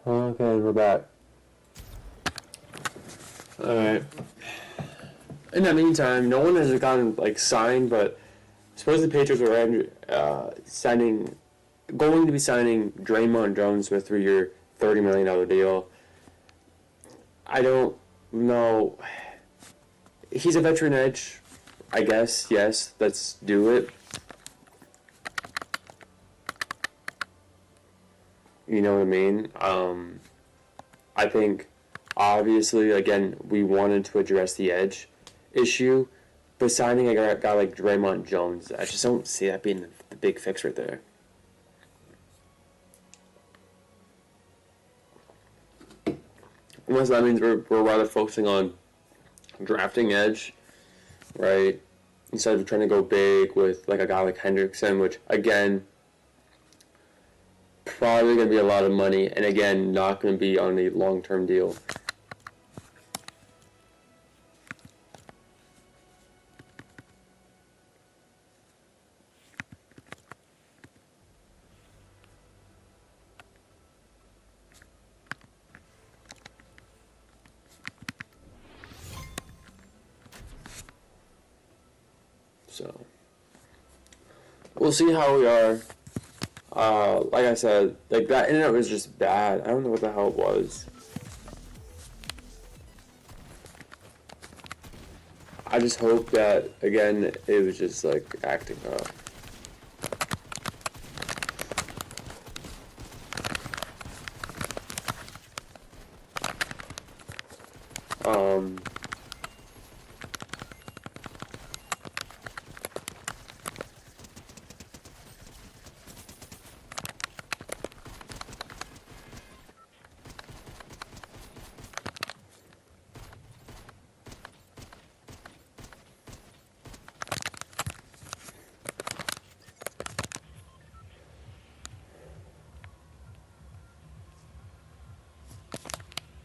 Okay, we're back. Alright. In that meantime, no one has gotten like signed, but supposedly the Patriots are going to be signing Draymond Jones to a 3-year, $30 million deal. I don't know. He's a veteran edge, I guess. Yes, let's do it. You know what I mean? I think, obviously, again, we wanted to address the edge issue, but signing a guy like Draymond Jones, I just don't see that being the big fix right there. Unless that means we're rather focusing on drafting edge, right? Instead of trying to go big with like a guy like Hendrickson, which again, probably going to be a lot of money, and again, not going to be on a long-term deal. So we'll see how we are. Like I said, like that internet was just bad. I don't know what the hell it was. I just hope that again it was just like acting up. Um,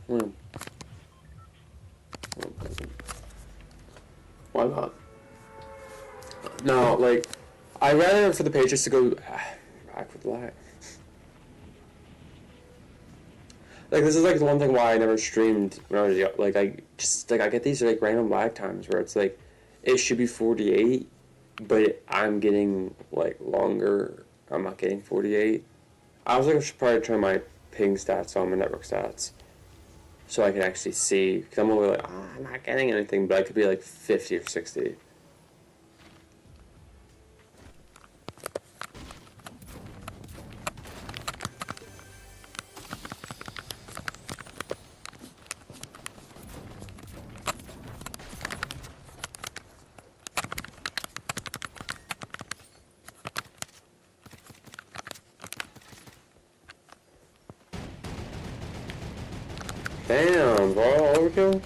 hmm, why not? No, like I'd rather for the Patriots to go back with lag. Like this is like the one thing why I never streamed when I was young. Like I just like I get these like random lag times where it's like it should be 48, but I'm getting like longer. I'm not getting 48. I was like I should probably turn my ping stats on my network stats so I can actually see because I'm only like I'm not getting anything, but I could be like 50 or 60. Damn, bro, overkill.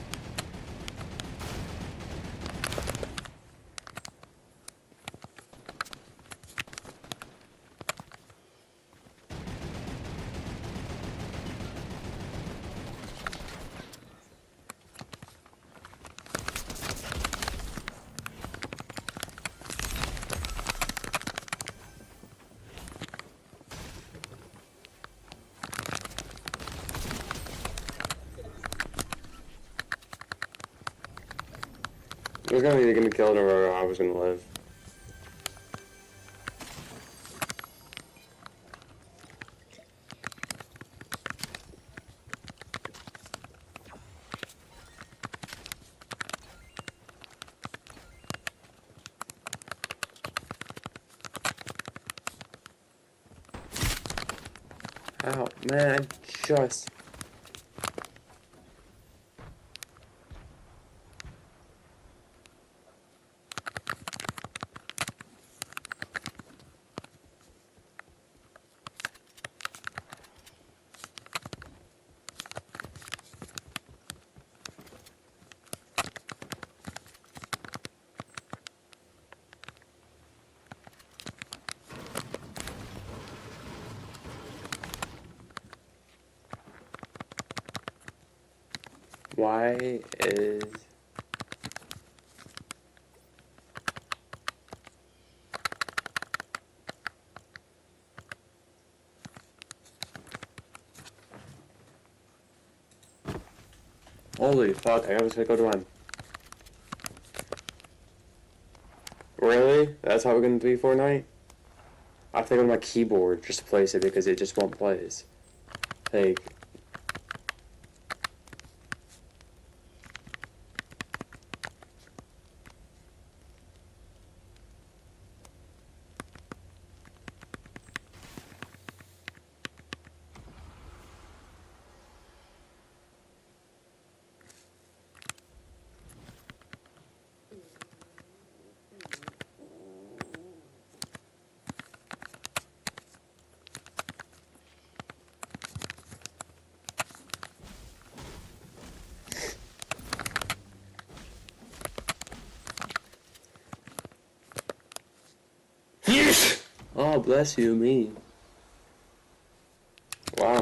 I was gonna either get me killed or I was gonna live. Ow, man, I just. Why is. Holy fuck, I was gonna go to my... Really? That's how we're gonna do Fortnite? I have to go to my keyboard just to place it because it just won't place. Like... Oh, bless you, me. Wow.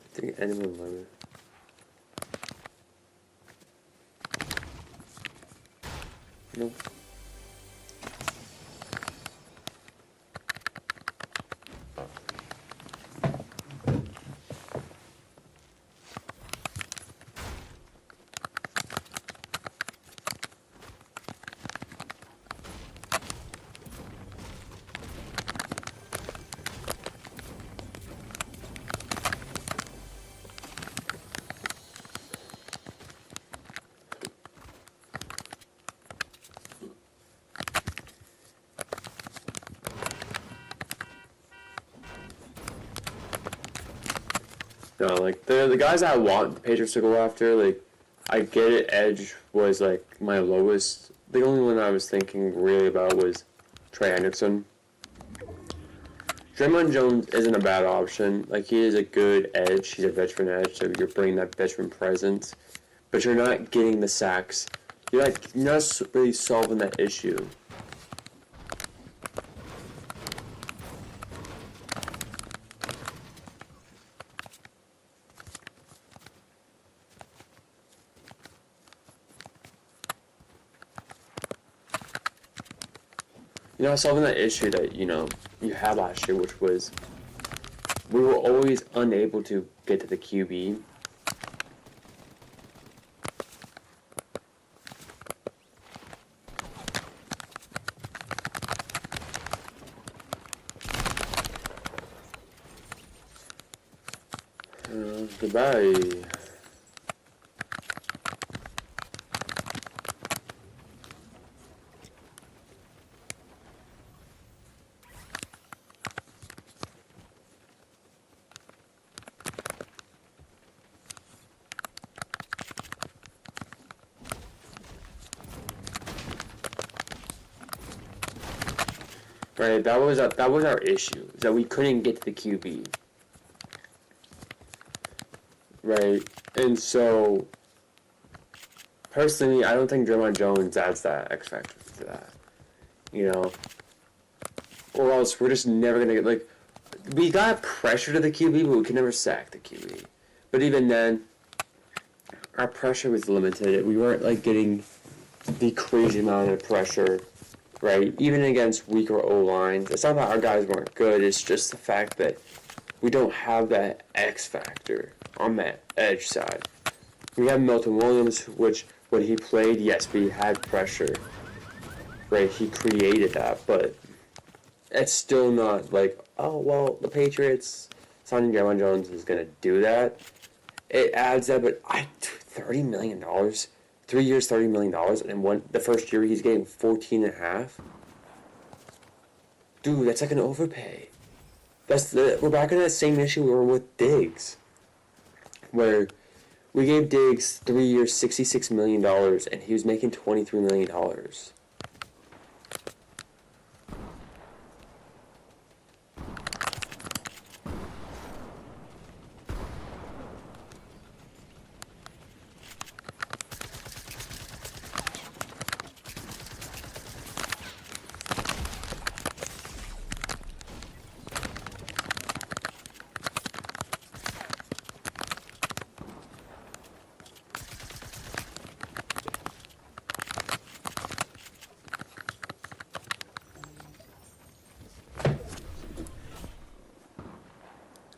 I think anyone limit. Nope. No, like, the guys I want the Patriots to go after, like, I get it, Edge was, like, my lowest. The only one I was thinking really about was Trey Hendrickson. Draymond Jones isn't a bad option. Like, he is a good edge. He's a veteran edge, so you're bringing that veteran presence. But you're not getting the sacks. You're not really solving that issue. You're not solving that issue that, you had last year, which was we were always unable to get to the QB. Goodbye. Right, that was our issue, is that we couldn't get to the QB. Right, and so personally, I don't think Draymond Jones adds that X factor to that. Or else we're just never gonna get we got pressure to the QB, but we could never sack the QB. But even then, our pressure was limited. We weren't getting the crazy amount of pressure. Right, even against weaker O-lines. It's not that our guys weren't good, it's just the fact that we don't have that X factor on that edge side. We have Milton Williams, which when he played, yes, we had pressure. Right, he created that, but it's still not oh, well, the Patriots signing Draymond Jones is going to do that. It adds that, but $30 million? 3 years, $30 million, and the first year he's getting 14.5. Dude, that's like an overpay. We're back in that same issue we were with Diggs, where we gave Diggs 3 years, $66 million, and he was making $23 million.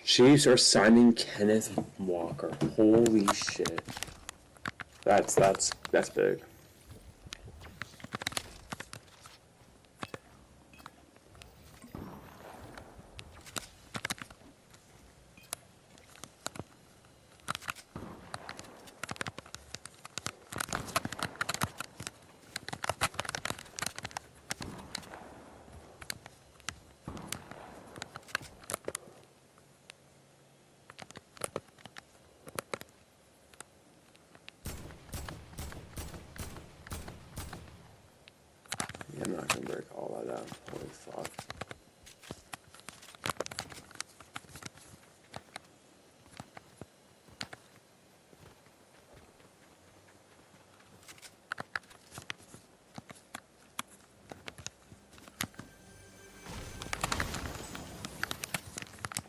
Chiefs are signing Kenneth Walker. Holy shit. That's big. Yeah, I'm not gonna break all that down. Holy fuck.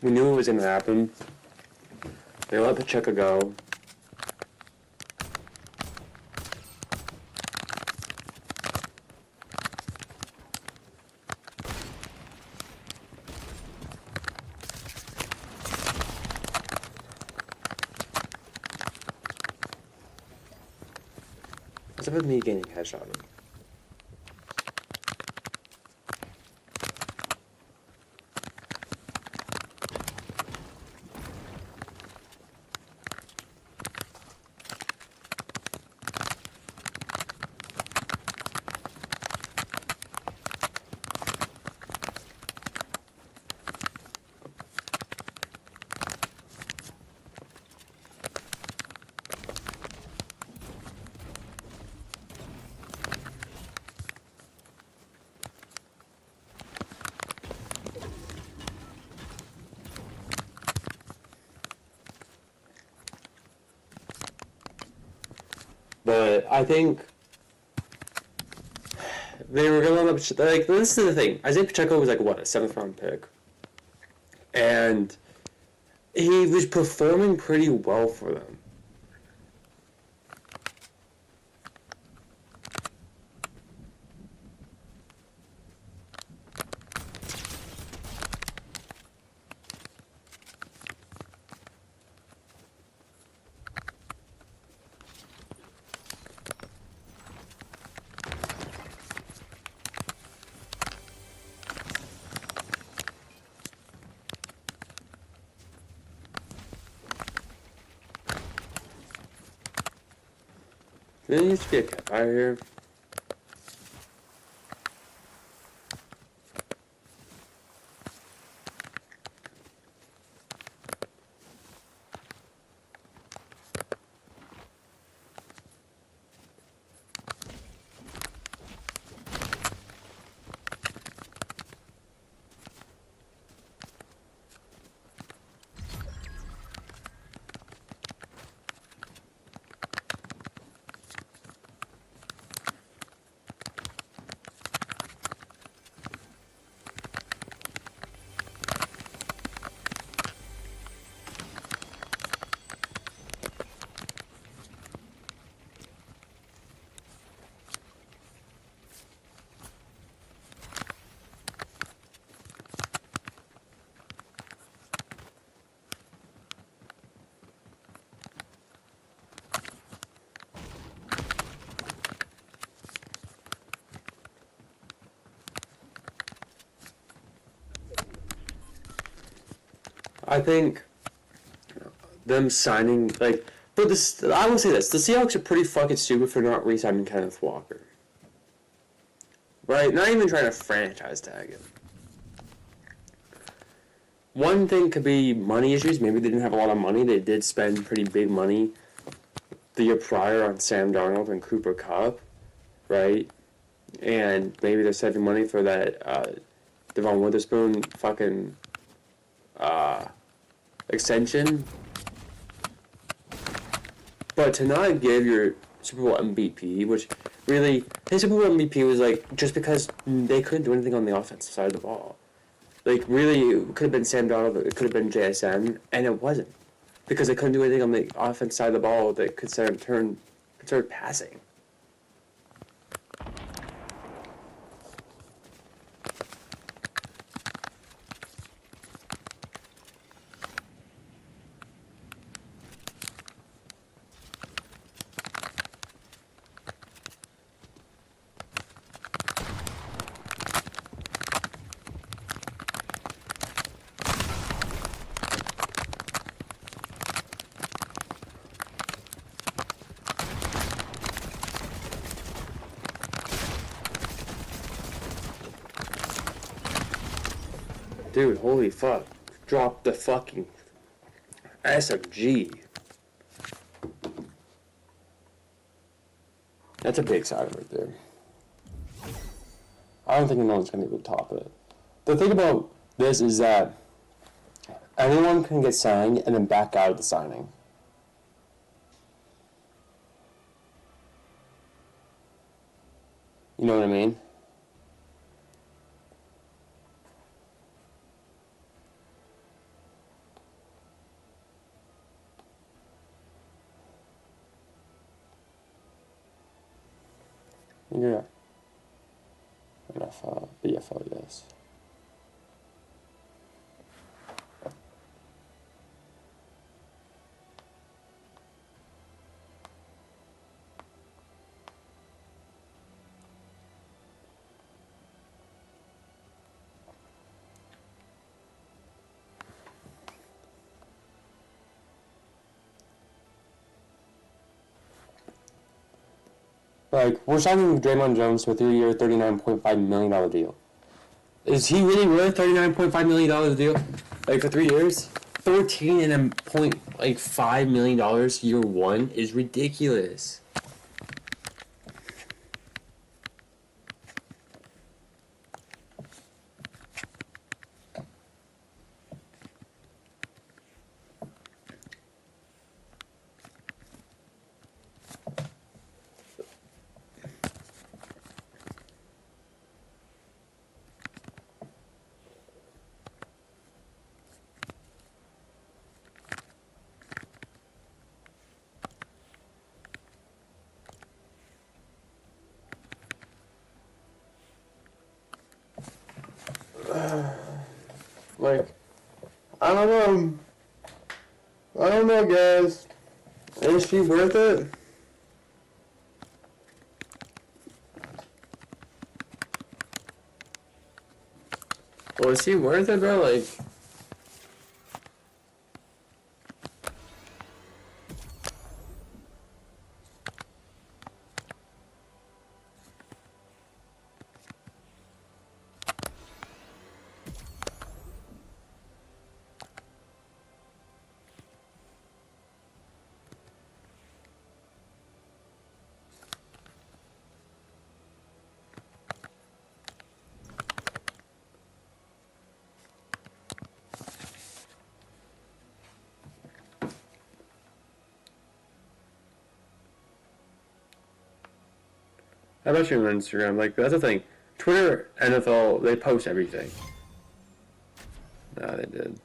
We knew it was gonna happen. They let Pacheco go. What's up with me getting headshotted? But I think they were going to like. This is the thing. Isaiah Pacheco was like what, a 7th-round pick, and he was performing pretty well for them. There needs to be a cap out here. I think them signing like, but this I will say this: the Seahawks are pretty fucking stupid for not re-signing Kenneth Walker. Right? Not even trying to franchise tag him. One thing could be money issues. Maybe they didn't have a lot of money. They did spend pretty big money the year prior on Sam Darnold and Cooper Kupp, right? And maybe they're saving money for that Devon Witherspoon fucking extension. But to not give your Super Bowl MVP, which really, his Super Bowl MVP was like just because they couldn't do anything on the offensive side of the ball. Like, really, it could have been Sam Darnold, it could have been JSN, and it wasn't. Because they couldn't do anything on the offense side of the ball that could start passing. dude, holy fuck. Drop the fucking SMG. That's a big sign right there. I don't think no one's going to be able to top it. The thing about this is that anyone can get signed and then back out of the signing. You know what I mean? Yeah. NFL, BFL, yes. Like, we're signing Draymond Jones to a 3-year, $39.5 million deal. Is he really worth $39.5 million deal? Like, for 3 years? $14.5 million year one is ridiculous. Like, I don't know. I don't know, guys. Is she worth it? Well, is he worth it, bro? Like, how about you on Instagram? Like, that's the thing. Twitter, NFL, they post everything. Nah, they did.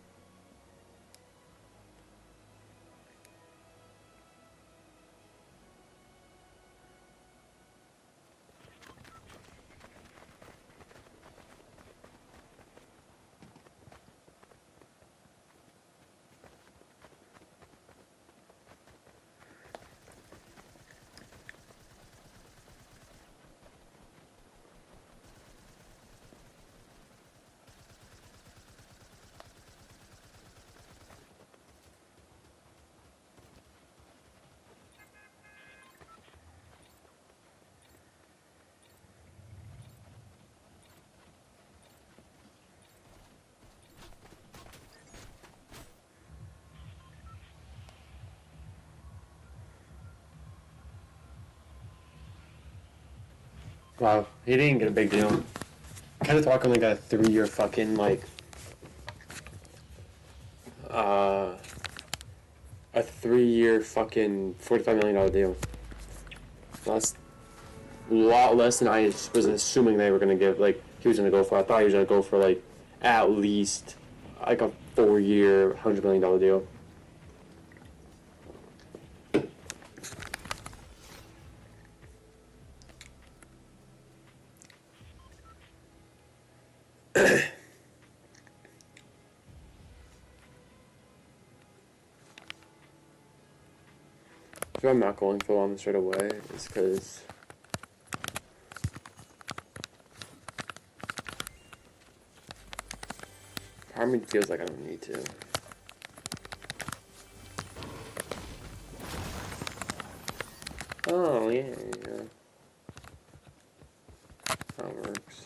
Wow, he didn't get a big deal. Kenneth Walker only got a 3-year fucking, like, a 3-year fucking $45 million deal. That's a lot less than I was assuming they were going to give, like, he was going to go for. I thought he was going to go for, like, at least, like, a 4-year, $100 million deal. If I'm not going full on straight away, it's because part of me feels like I don't need to. Oh, yeah. That works.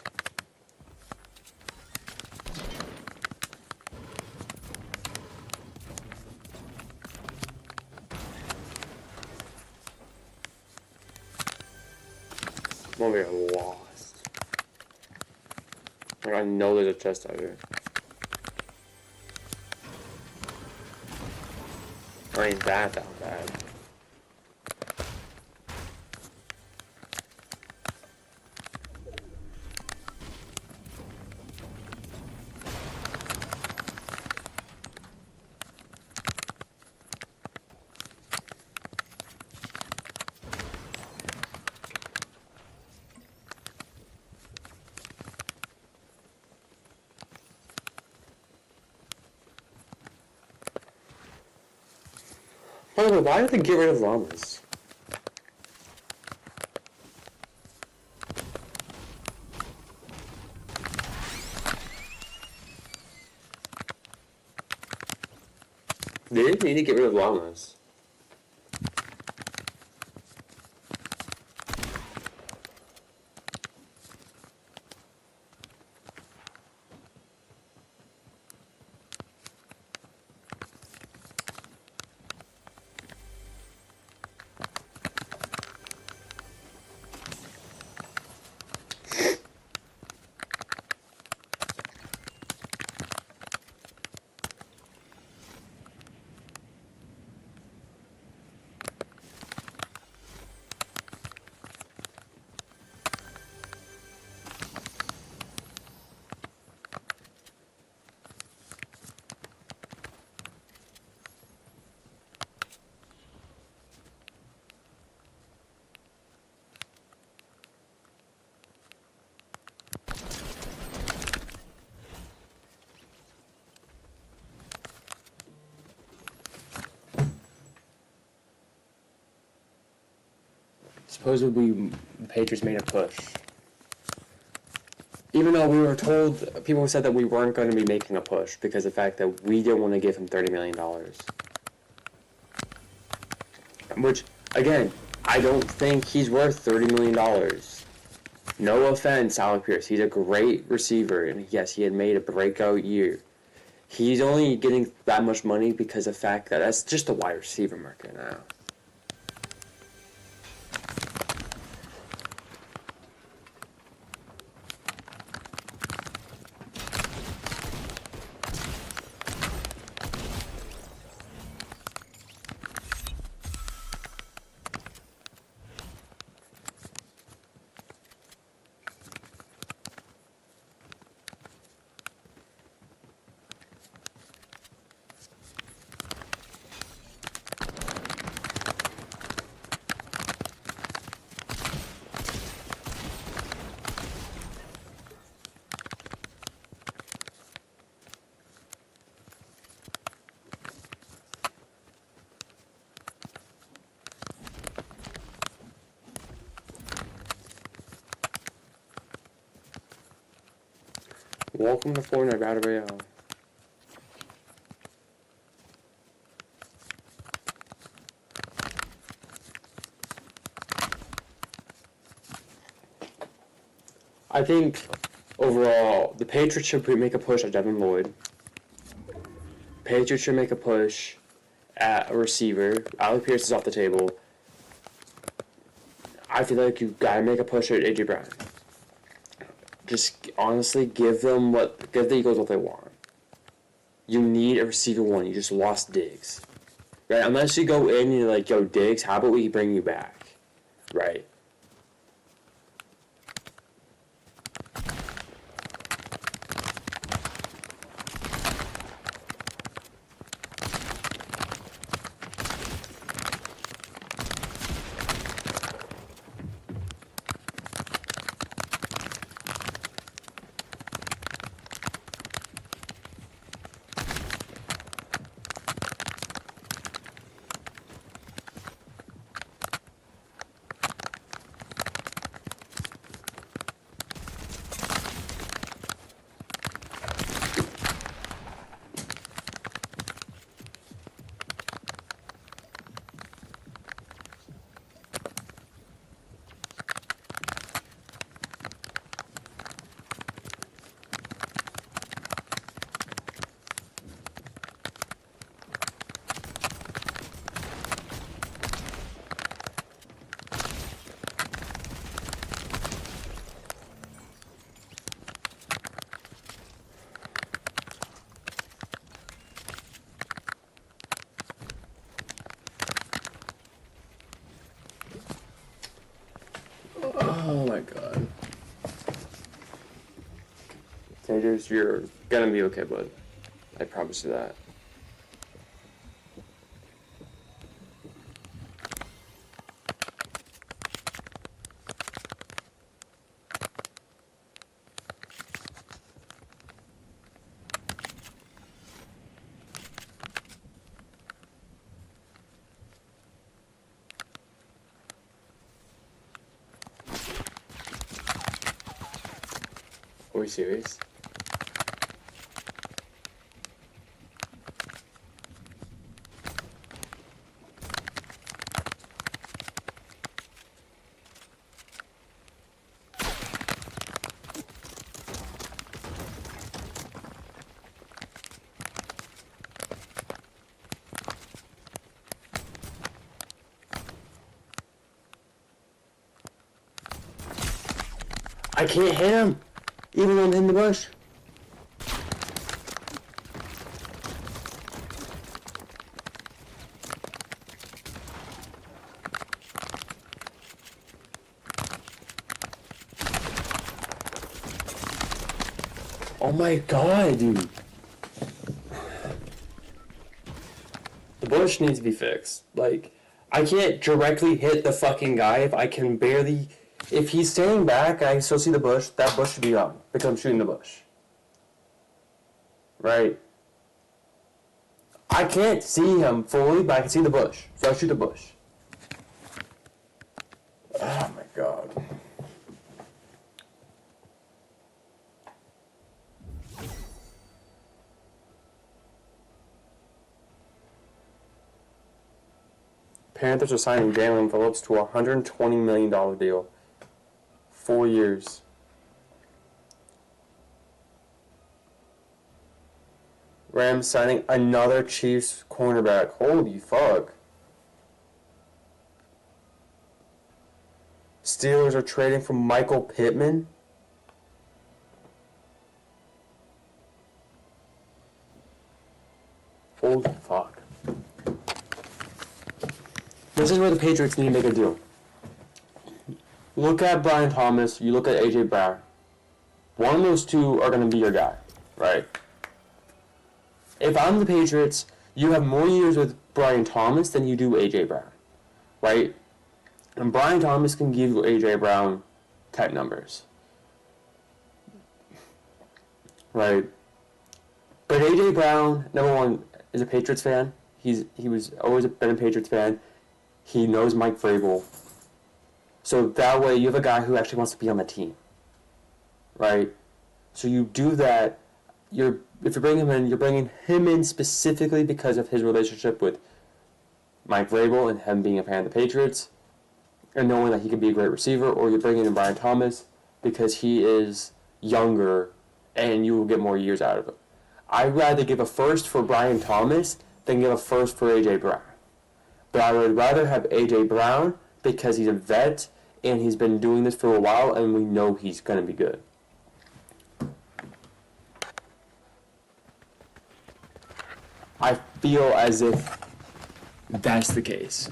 I'm over here lost. Like, I know there's a chest out here. I ain't that bad. By the way, why did they get rid of llamas? They didn't need to get rid of llamas. Supposedly, Patriots made a push. Even though we were told, people said that we weren't going to be making a push because of the fact that we didn't want to give him $30 million. Which, again, I don't think he's worth $30 million. No offense, Alec Pierce. He's a great receiver, and yes, he had made a breakout year. He's only getting that much money because of the fact that that's just a wide receiver market now. Welcome to Fortnite Battle Royale. I think overall the Patriots should make a push at Devin Lloyd. Patriots should make a push at a receiver. Alec Pierce is off the table. I feel like you gotta make a push at AJ Brown. Just honestly give the Eagles what they want. You need a receiver one. You just lost Diggs, right? Unless you go in and you're like, yo, Diggs, how about we bring you back, right? majors, you're gonna be okay, bud. I promise you that. Are we serious? I can't hit him, even when I'm in the bush. Oh my god, dude. The bush needs to be fixed. Like, I can't directly hit the fucking guy if I can barely... If he's staying back, I still see the bush, that bush should be up because I'm shooting the bush. Right? I can't see him fully, but I can see the bush. So I shoot the bush. Oh my god. Panthers are signing Jalen Phillips to a $120 million deal. 4 years. Rams signing another Chiefs cornerback. Holy fuck. Steelers are trading for Michael Pittman. Holy fuck. This is where the Patriots need to make a deal. Look at Brian Thomas, you look at A.J. Brown. One of those two are going to be your guy, right? If I'm the Patriots, you have more years with Brian Thomas than you do A.J. Brown, right? And Brian Thomas can give you A.J. Brown type numbers, right? But A.J. Brown, number one, is a Patriots fan. He was always been a Patriots fan. He knows Mike Vrabel. So that way you have a guy who actually wants to be on the team, right? So you do that. If you're bringing him in, you're bringing him in specifically because of his relationship with Mike Vrabel and him being a fan of the Patriots and knowing that he can be a great receiver, or you're bringing in Brian Thomas because he is younger and you will get more years out of him. I'd rather give a first for Brian Thomas than give a first for A.J. Brown. But I would rather have A.J. Brown because he's a vet and he's been doing this for a while and we know he's going to be good. I feel as if that's the case.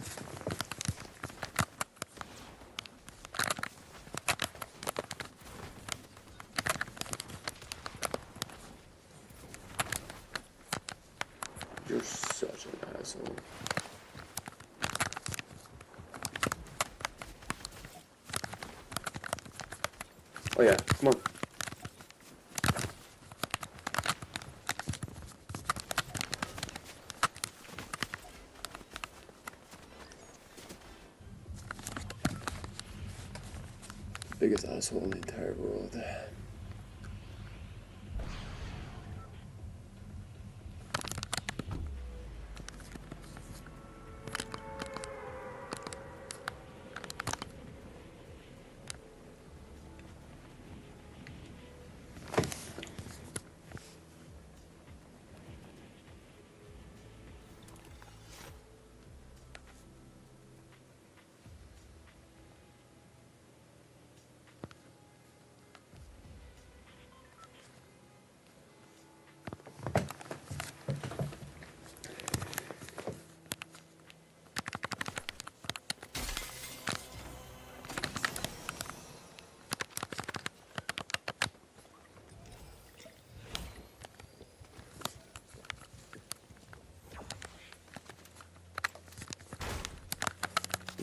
You're such an asshole. Oh yeah, come on. Biggest asshole in the entire world.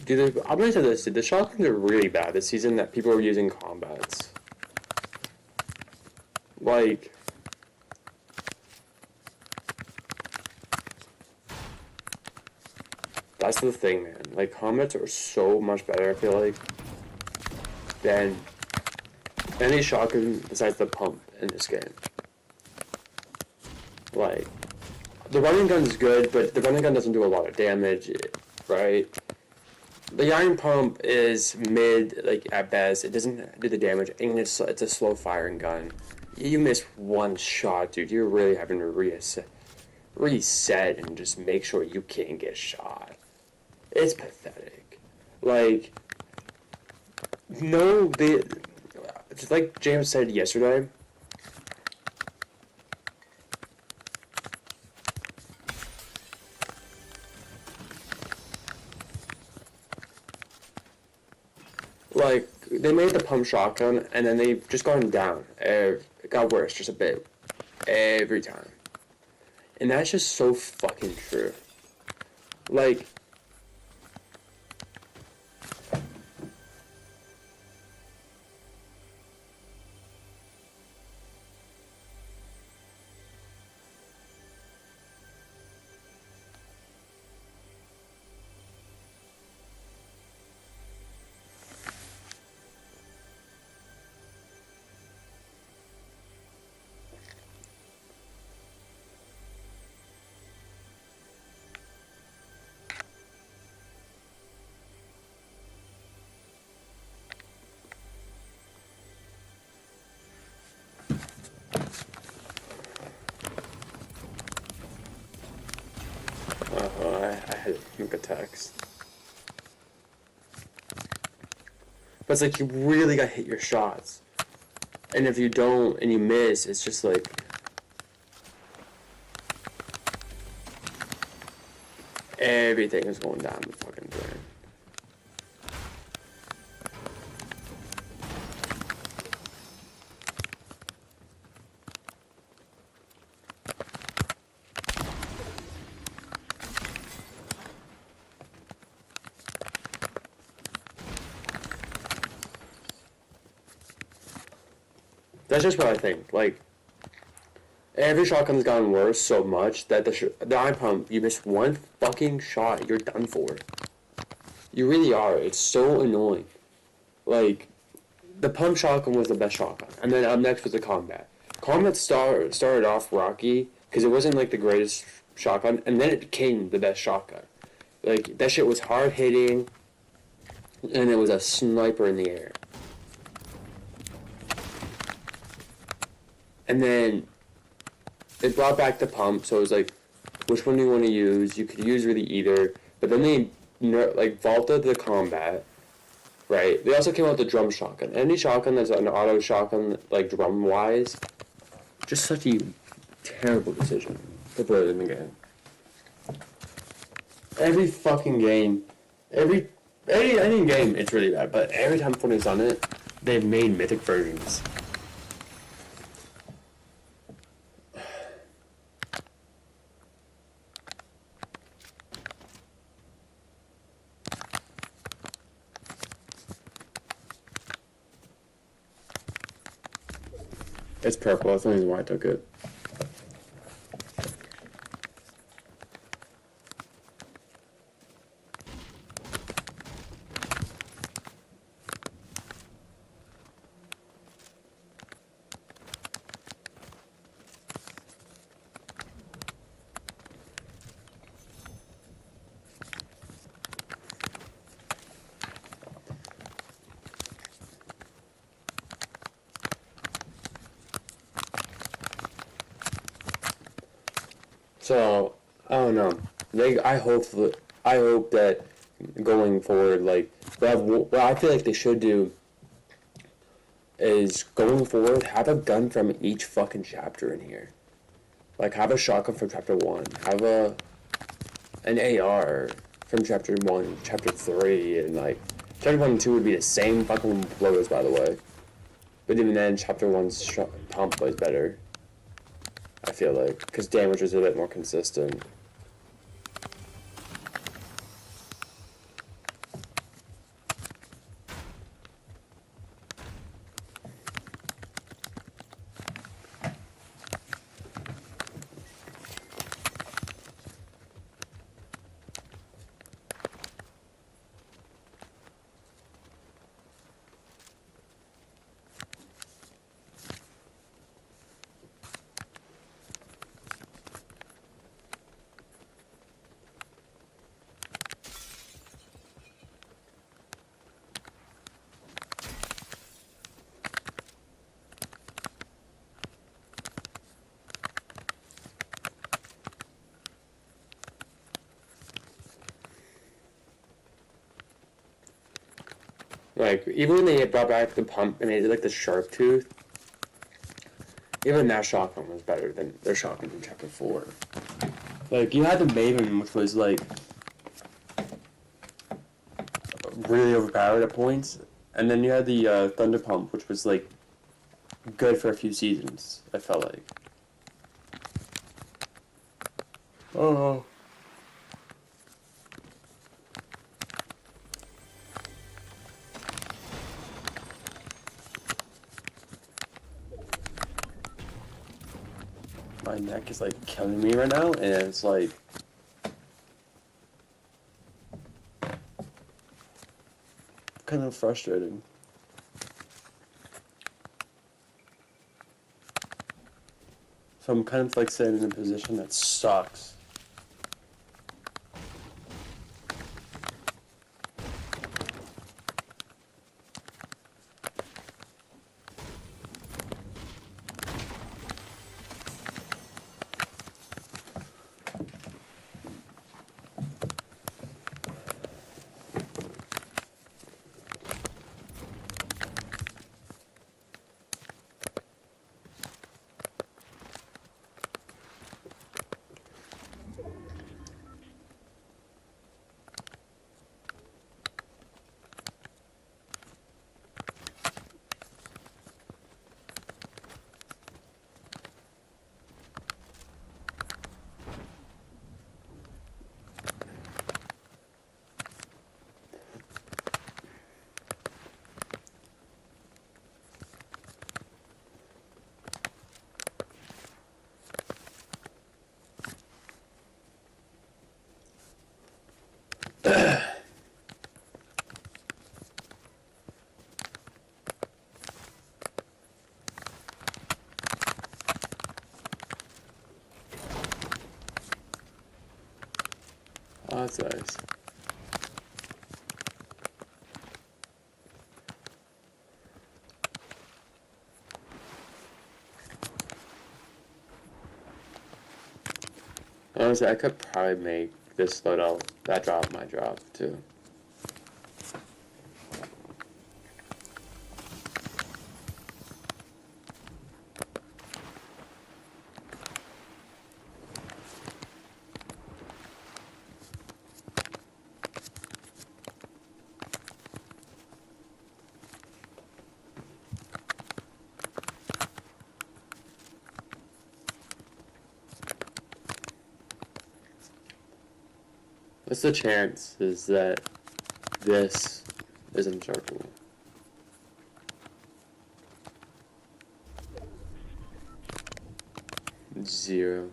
Dude, I'm gonna say this, dude. The shotguns are really bad this season that people are using combats. Like, that's the thing, man. Like, combats are so much better, I feel like, than any shotgun besides the pump in this game. Like, the running gun is good, but the running gun doesn't do a lot of damage, right? The iron pump is mid, like, at best. It doesn't do the damage, and it's a slow firing gun. You miss one shot, dude. You're really having to reset and just make sure you can't get shot. It's pathetic. Like, no, just like James said yesterday, like, they made the pump shotgun, and then they've just gone down. It got worse just a bit every time. And that's just so fucking true. Like, I had to make a text. But it's like, you really gotta hit your shots. And if you don't, and you miss, it's just like, everything is going down the fucking drain. That's just what I think. Like, every shotgun's gotten worse so much that the iron pump, you miss one fucking shot, you're done for. You really are. It's so annoying. Like, the pump shotgun was the best shotgun, and then up next was the combat. Combat started off rocky because it wasn't like the greatest shotgun, and then it became the best shotgun. Like, that shit was hard hitting, and it was a sniper in the air. And then it brought back the pump, so it was like, which one do you want to use? You could use really either, but then they like vaulted the combat, right? They also came out with the drum shotgun. Any shotgun that's an auto shotgun, like drum wise, just such a terrible decision to put it in the game. Every fucking game, any game, it's really bad. But every time Fortnite's done it, they've made mythic versions. It's purple. That's the reason why I took it. So I don't know. Like, I hope that going forward, like, what I feel like they should do is, going forward, have a gun from each fucking chapter in here. Like, have a shotgun from chapter 1. Have an AR from chapter 1, chapter 3, and like chapter 1 and 2 would be the same fucking loads, by the way. But even then, chapter 1's pump was better, I feel like, because damage was a bit more consistent. Like, even when they brought back the pump and they did, like, the shark tooth, even that shotgun was better than their shotgun from Chapter 4. Like, you had the Maven, which was, like, really overpowered at points, and then you had the Thunder Pump, which was, like, good for a few seasons, I felt like. Oh. My neck is, like, killing me right now, and it's, like... kind of frustrating. So I'm kind of, like, sitting in a position that sucks. Oh, that's nice. Honestly, I could probably make this loadout, that drop my drop, too. What's the chances that this is unchargeable? Zero.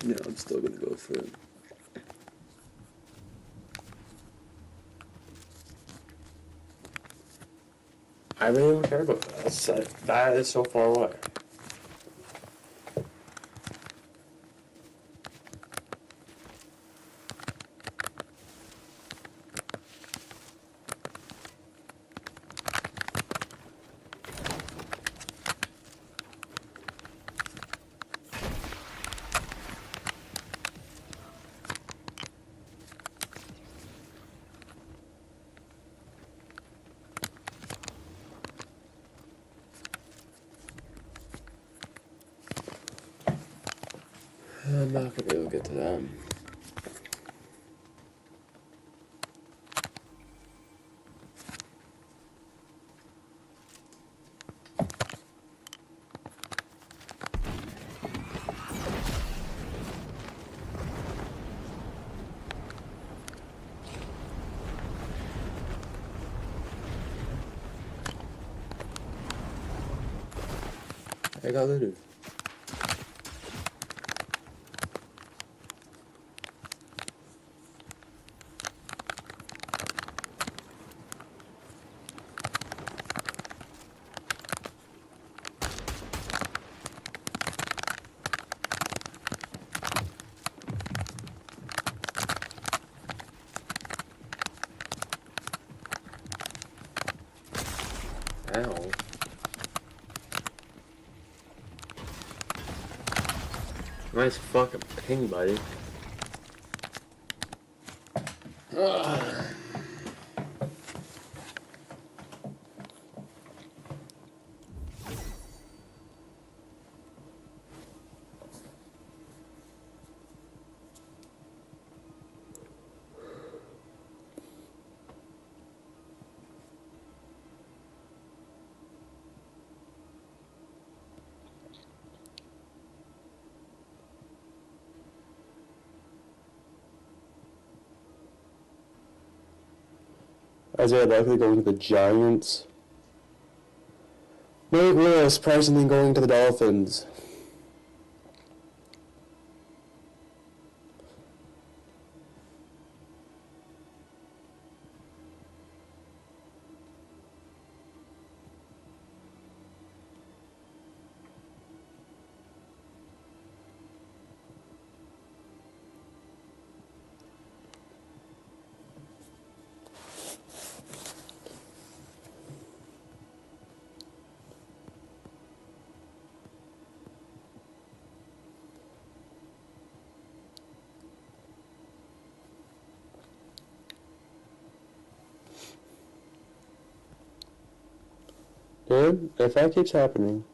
Yeah, I'm still gonna go for it. I really don't care about that. That is so far away. I'm not gonna be able to get to them. I got looted. Nice fucking ping, buddy. Isaiah Likely going to the Giants. Malik Willis surprisingly going to the Dolphins. Dude, if that keeps happening.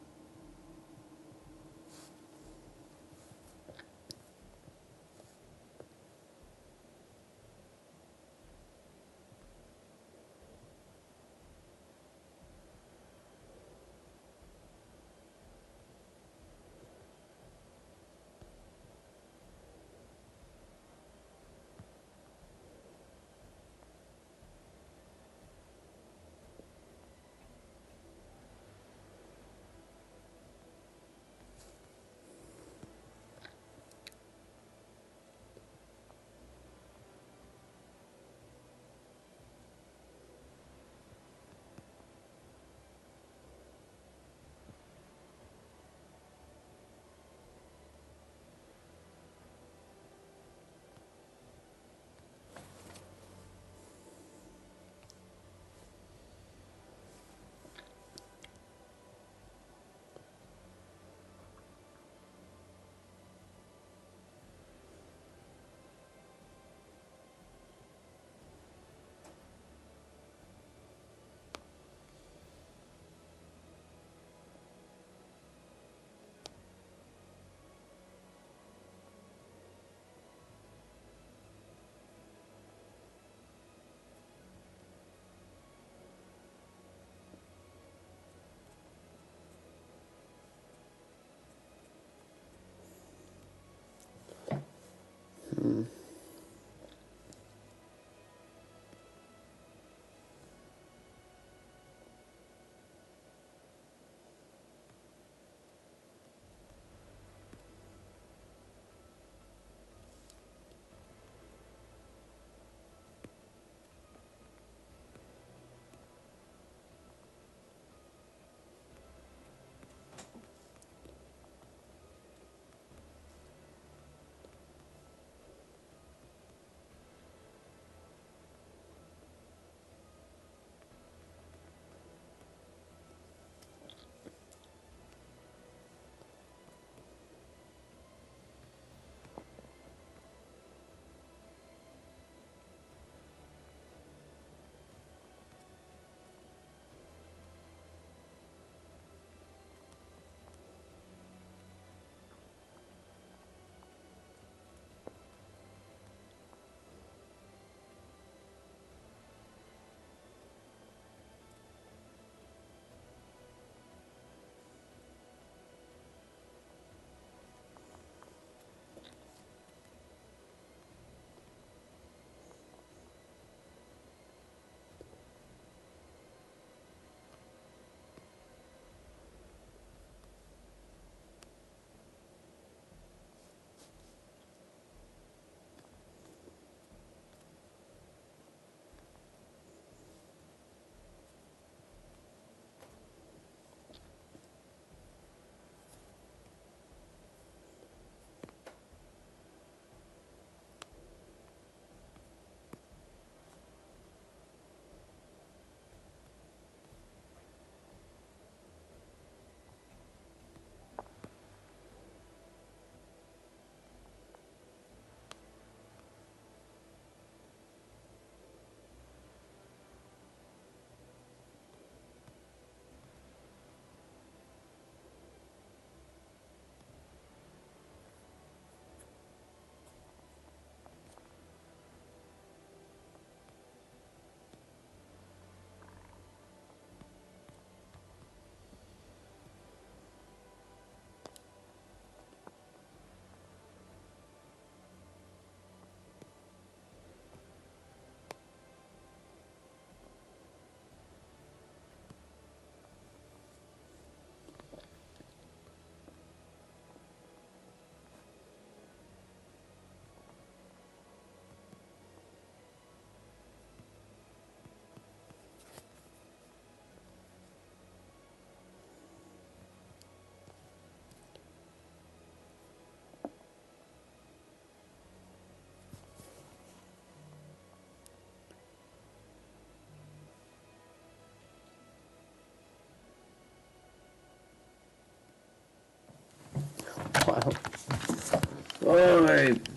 Alright.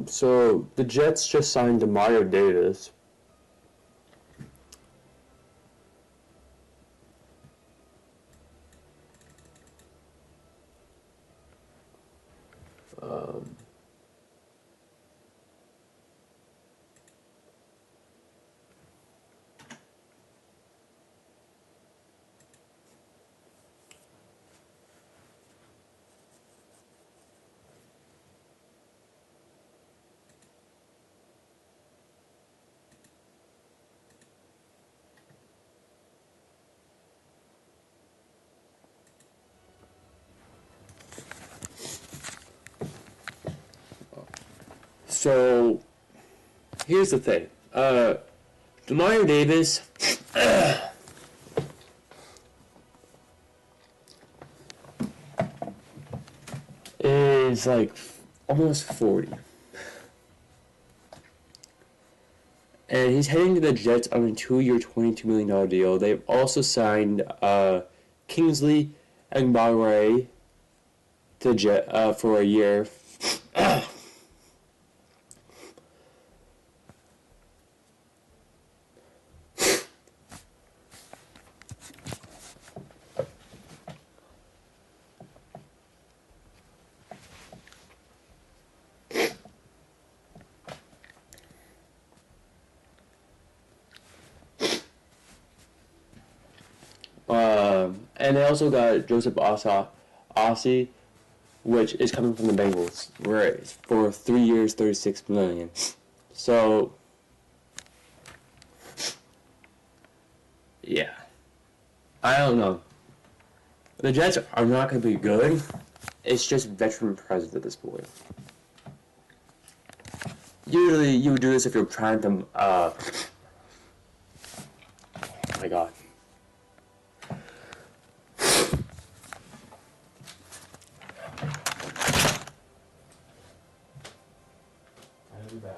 So the Jets just signed Demario Davis. Um, so here's the thing. Demario Davis is like almost 40. And he's heading to the Jets on a 2-year, $22 million deal. They've also signed Kingsley Enagbare to Jet for a year. And they also got Joseph Ossie, which is coming from the Bengals, right? For 3 years, $36 million. So, yeah, I don't know. The Jets are not going to be good. It's just veteran presence at this point. Usually, you would do this if you're trying to. Oh my God. I'll be back.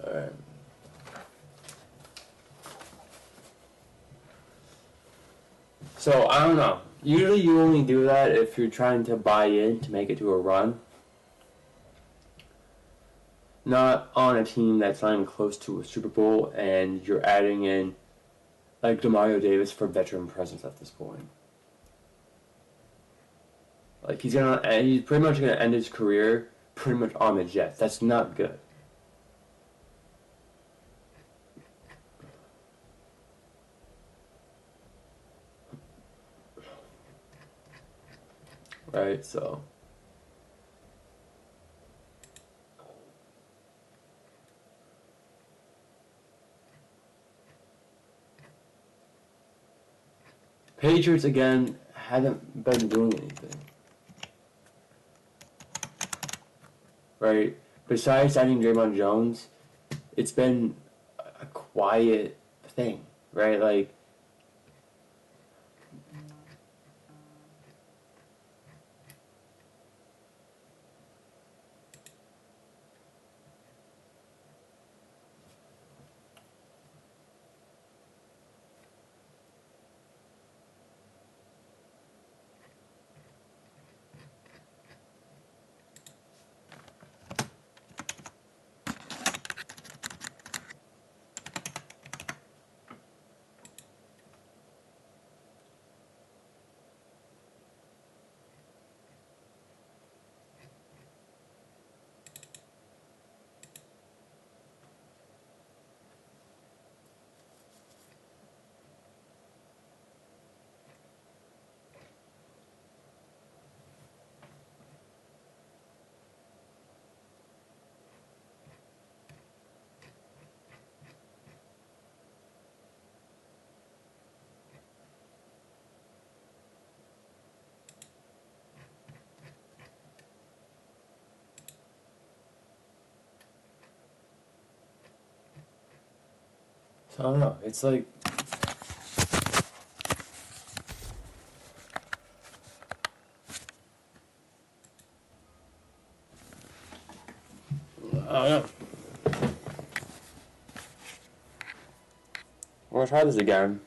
Alright. So, I don't know. Usually you only do that if you're trying to buy in to make it to a run. Not on a team that's not even close to a Super Bowl and you're adding in like Demario Davis for veteran presence at this point. Like he's pretty much gonna end his career pretty much on the Jets. That's not good. Right, so Patriots again haven't been doing anything. right? Besides signing Draymond Jones, it's been a quiet thing, right? Like, I don't know. It's like, I don't know. I'm gonna try this again.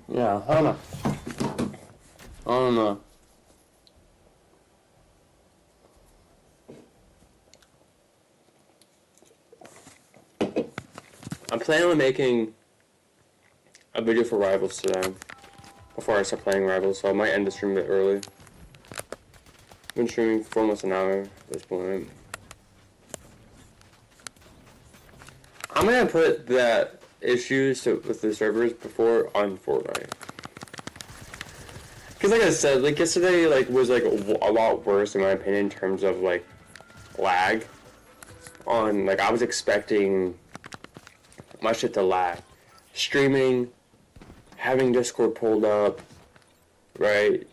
Yeah, I don't know. I don't know. I'm planning on making a video for Rivals today before I start playing Rivals, so I might end the stream a bit early. I've been streaming for almost an hour at this point. I'm gonna put that with the servers before on Fortnite. Because like I said, like yesterday was a lot worse in my opinion in terms of like lag. I was expecting my shit to lag. Streaming, having Discord pulled up, right?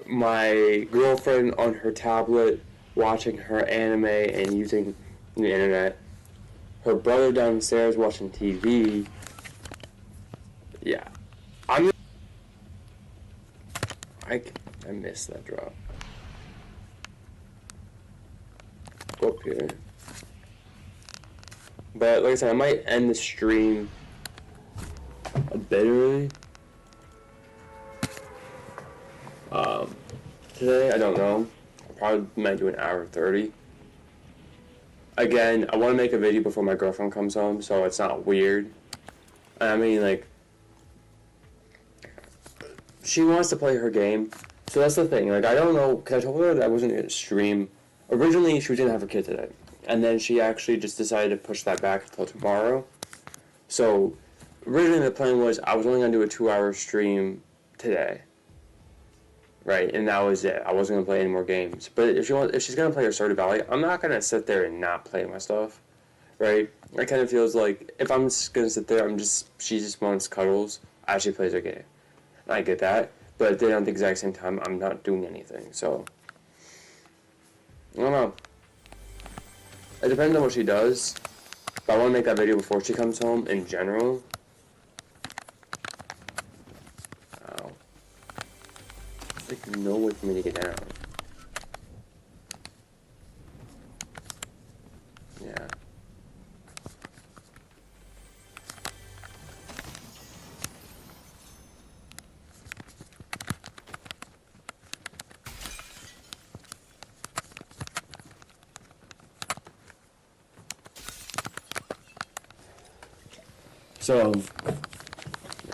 My girlfriend on her tablet watching her anime and using the internet. Her brother downstairs watching TV. Yeah. I missed that drop. Go up here. But like I said, I might end the stream a bit early. Today, I don't know. I probably might do an hour 30. Again, I want to make a video before my girlfriend comes home, so it's not weird. I mean, like, she wants to play her game, so that's the thing. Like, I don't know, because I told her that I wasn't going to stream. Originally, she was going to have her kid today, and then she actually just decided to push that back until tomorrow. So, originally the plan was I was only going to do a 2-hour stream today. Right, and that was it. I wasn't gonna play any more games. But if she's gonna play her Stardew Valley, I'm not gonna sit there and not play my stuff. Right? It kind of feels like if I'm just gonna sit there, she just wants cuddles as she plays her game. I get that, but then at the exact same time, I'm not doing anything. So I don't know. It depends on what she does. But I want to make that video before she comes home. In general. Like no way for me to get down. So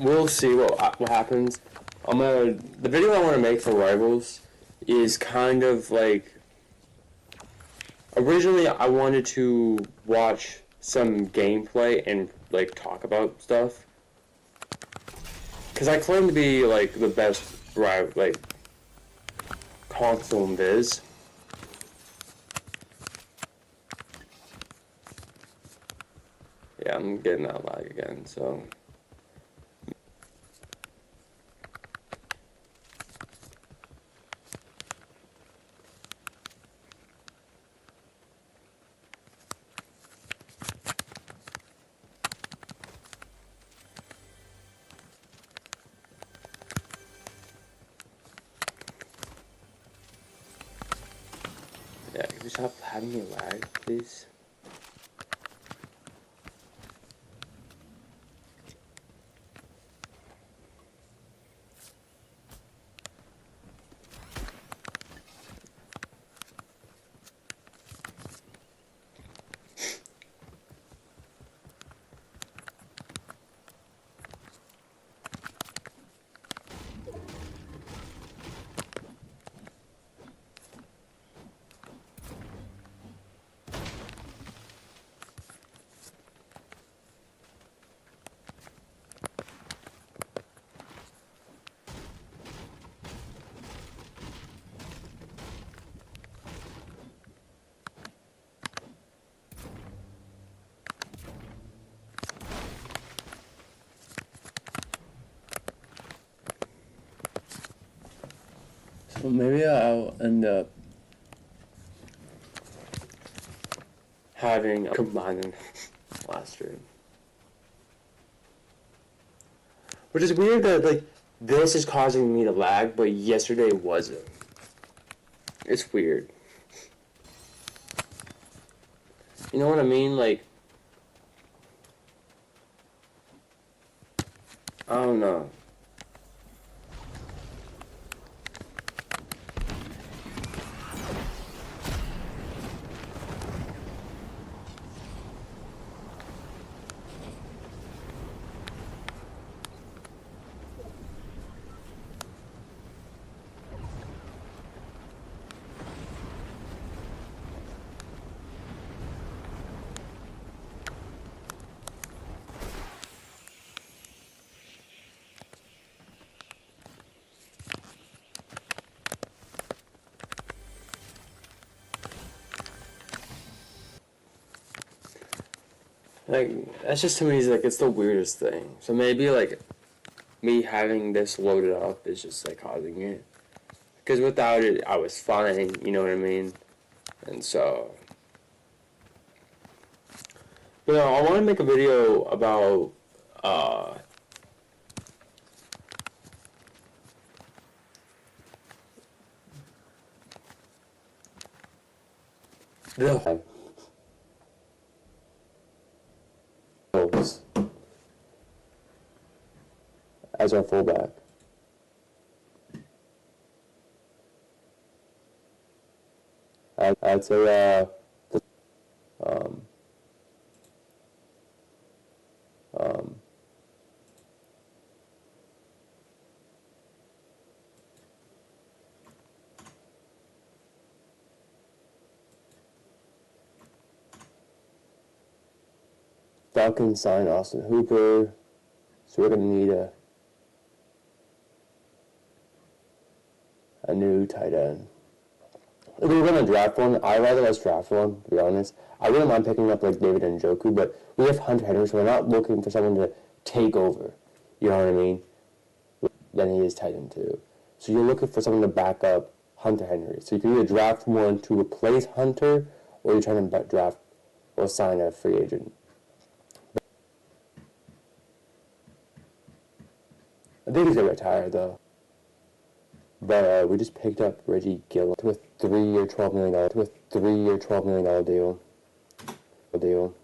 we'll see what happens. The video I want to make for Rivals is kind of like, originally I wanted to watch some gameplay and like talk about stuff, because I claim to be like the best like console in Viz. Yeah, I'm getting that lag again, so. Yeah, can you stop having me lag, please? So maybe I'll end up having a combining last stream. Which is weird that like this is causing me to lag, but yesterday wasn't. It's weird. You know what I mean? Like, I don't know. Like, that's just to me, like, it's the weirdest thing. So maybe, like, me having this loaded up is just, like, causing it. Because without it, I was fine, you know what I mean? And so... But no, I want to make a video about, the... as our fullback. I'd say um, um, Falcons signed Austin Hooper, so we're gonna need a new tight end. If we were gonna draft one, I'd rather us draft one, to be honest. I wouldn't mind picking up like David Njoku, but we have Hunter Henry, so we're not looking for someone to take over. You know what I mean? Then he is tight end too. So you're looking for someone to back up Hunter Henry. So you can either draft one to replace Hunter, or you're trying to draft or sign a free agent. I think he's gonna retire though. But we just picked up Reggie Gillen to a $3-year, $12 million deal.